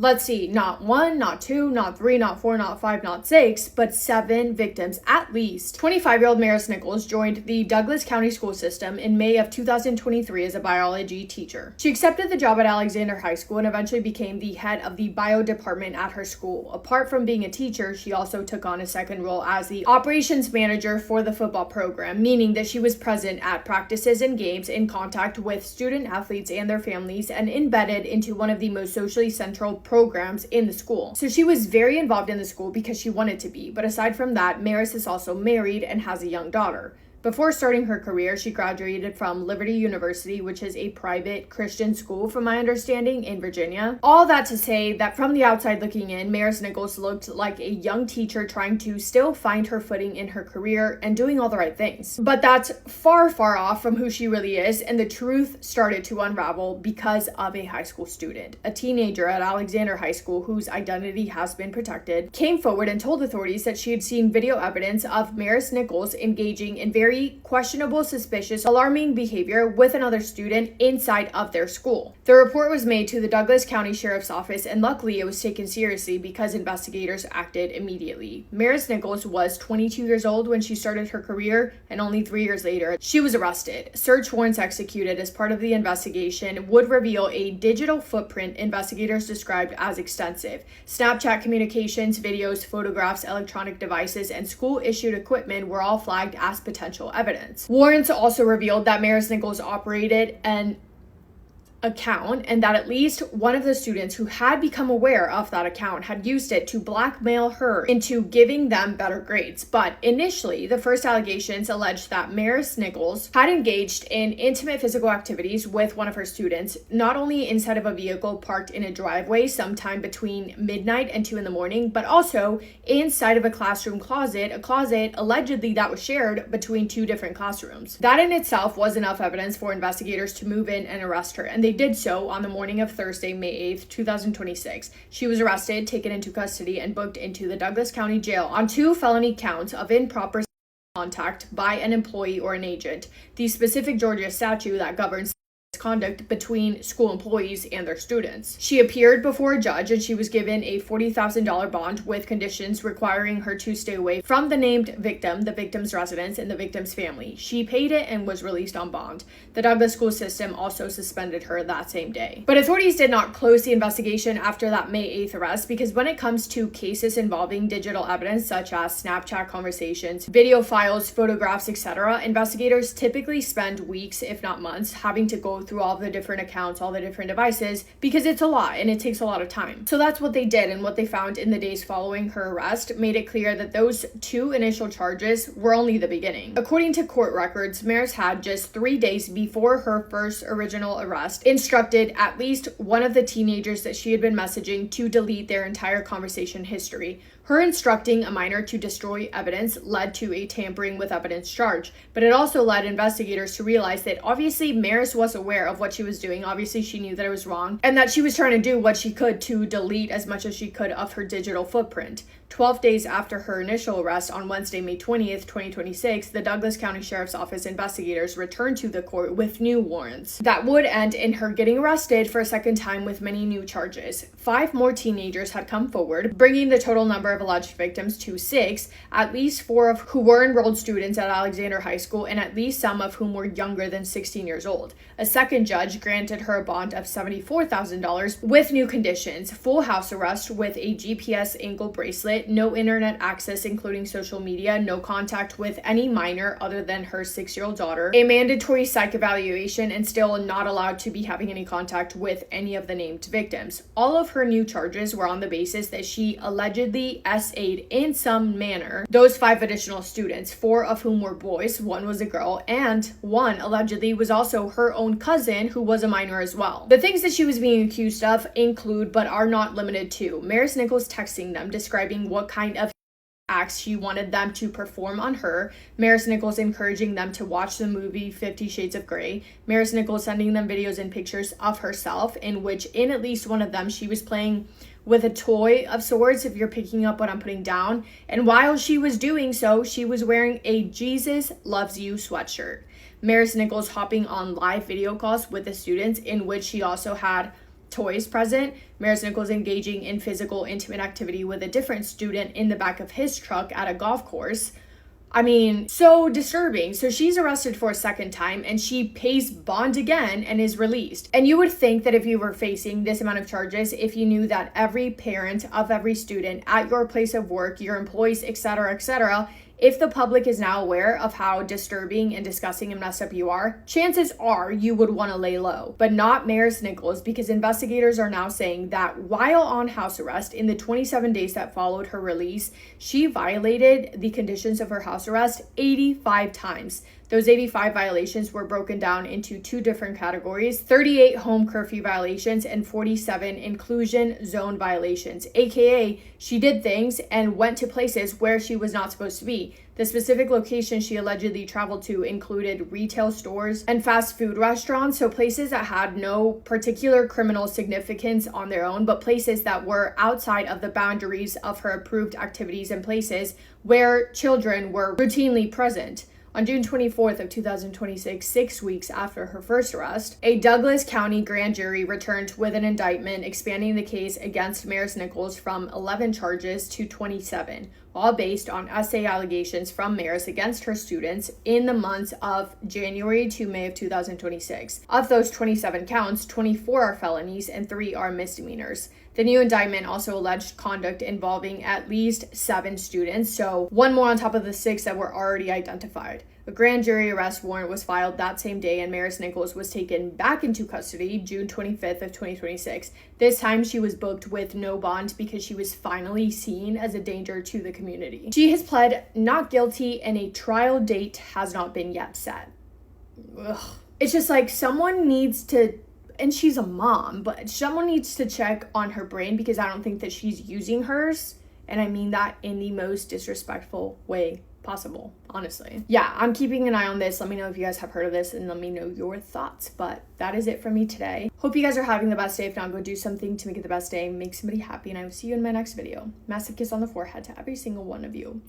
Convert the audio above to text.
Let's see, not 1, not 2, not 3, not 4, not 5, not 6, but 7 victims at least. 25-year-old Maris Nichols joined the Douglas County school system in May of 2023 as a biology teacher. She accepted the job at Alexander High School and eventually became the head of the bio department at her school. Apart from being a teacher, she also took on a second role as the operations manager for the football program, meaning that she was present at practices and games, in contact with student athletes and their families, and embedded into one of the most socially central programs in the school. So she was very involved in the school because she wanted to be. But aside from that, Maris is also married and has a young daughter. Before starting her career, she graduated from Liberty University, which is a private Christian school, from my understanding, in Virginia. All that to say that from the outside looking in, Maris Nichols looked like a young teacher trying to still find her footing in her career and doing all the right things. But that's far, far off from who she really is, and the truth started to unravel because of a high school student. A teenager at Alexander High School, whose identity has been protected, came forward and told authorities that she had seen video evidence of Maris Nichols engaging in very questionable, suspicious, alarming behavior with another student inside of their school. The report was made to the Douglas County Sheriff's Office, and luckily it was taken seriously because investigators acted immediately. Maris Nichols was 22 years old when she started her career, and only 3 years later, she was arrested. Search warrants executed as part of the investigation would reveal a digital footprint investigators described as extensive. Snapchat communications, videos, photographs, electronic devices, and school-issued equipment were all flagged as potential evidence. Warrants also revealed that Maris Nichols operated an account, and that at least one of the students who had become aware of that account had used it to blackmail her into giving them better grades. But initially, the first allegations alleged that Maris Nichols had engaged in intimate physical activities with one of her students, not only inside of a vehicle parked in a driveway sometime between midnight and 2 in the morning, but also inside of a classroom closet, a closet allegedly that was shared between 2 different classrooms. That in itself was enough evidence for investigators to move in and arrest her, and they did so on the morning of Thursday, May 8th, 2026. She was arrested, taken into custody, and booked into the Douglas County Jail on 2 felony counts of improper contact by an employee or an agent, the specific Georgia statute that governs conduct between school employees and their students. She appeared before a judge, and she was given a $40,000 bond with conditions requiring her to stay away from the named victim, the victim's residence, and the victim's family. She paid it and was released on bond. The Douglas school system also suspended her that same day. But authorities did not close the investigation after that May 8th arrest, because when it comes to cases involving digital evidence such as Snapchat conversations, video files, photographs, etc., investigators typically spend weeks, if not months, having to go through all the different accounts, all the different devices, because it's a lot and it takes a lot of time. So that's what they did, and what they found in the days following her arrest made it clear that those 2 initial charges were only the beginning. According to court records, Maris had just 3 days before her first original arrest instructed at least one of the teenagers that she had been messaging to delete their entire conversation history. Her instructing a minor to destroy evidence led to a tampering with evidence charge, but it also led investigators to realize that obviously Maris was aware of what she was doing. Obviously she knew that it was wrong, and that she was trying to do what she could to delete as much as she could of her digital footprint. 12 days after her initial arrest on Wednesday, May 20th, 2026, the Douglas County Sheriff's Office investigators returned to the court with new warrants that would end in her getting arrested for a second time with many new charges. 5 more teenagers had come forward, bringing the total number of alleged victims to 6, at least 4 of who were enrolled students at Alexander High School, and at least some of whom were younger than 16 years old. A second judge granted her a bond of $74,000 with new conditions: full house arrest with a GPS ankle bracelet, no internet access including social media, no contact with any minor other than her 6-year-old daughter, a mandatory psych evaluation, and still not allowed to be having any contact with any of the named victims. All of her new charges were on the basis that she allegedly SA'd in some manner those 5 additional students, 4 of whom were boys, 1 was a girl, and 1 allegedly was also her own cousin who was a minor as well. The things that she was being accused of include, but are not limited to, Maris Nichols texting them describing what kind of acts she wanted them to perform on her, Maris Nichols encouraging them to watch the movie 50 Shades of Grey, Maris Nichols sending them videos and pictures of herself in which in at least one of them she was playing with a toy of sorts, if you're picking up what I'm putting down, and while she was doing so, she was wearing a Jesus Loves You sweatshirt. Maris Nichols hopping on live video calls with the students in which she also had toys present, Maris Nichols engaging in physical intimate activity with a different student in the back of his truck at a golf course. I mean, so disturbing. So she's arrested for a second time and she pays bond again and is released. And you would think that if you were facing this amount of charges, if you knew that every parent of every student at your place of work, your employees, etc., if the public is now aware of how disturbing and disgusting and messed up you are, chances are you would want to lay low. But not Maris Nichols, because investigators are now saying that while on house arrest in the 27 days that followed her release, she violated the conditions of her house arrest 85 times. Those 85 violations were broken down into 2 different categories: 38 home curfew violations and 47 inclusion zone violations, aka she did things and went to places where she was not supposed to be. The specific locations she allegedly traveled to included retail stores and fast food restaurants, so places that had no particular criminal significance on their own, but places that were outside of the boundaries of her approved activities and places where children were routinely present. On June 24th of 2026, 6 weeks after her first arrest, a Douglas County grand jury returned with an indictment expanding the case against Maris Nichols from 11 charges to 27, all based on essay allegations from Maris against her students in the months of January to May of 2026. Of those 27 counts, 24 are felonies and 3 are misdemeanors. The new indictment also alleged conduct involving at least 7 students, so 1 more on top of the 6 that were already identified. A grand jury arrest warrant was filed that same day and Maris Nichols was taken back into custody June 25th of 2026. This time she was booked with no bond because she was finally seen as a danger to the community. She has pled not guilty and a trial date has not been yet set. Ugh. It's just like someone needs to, and she's a mom, but someone needs to check on her brain because I don't think that she's using hers. And I mean that in the most disrespectful way possible, honestly. Yeah, I'm keeping an eye on this. Let me know if you guys have heard of this and let me know your thoughts. But that is it from me today. Hope you guys are having the best day. If not, go do something to make it the best day. Make somebody happy and I will see you in my next video. Massive kiss on the forehead to every single one of you.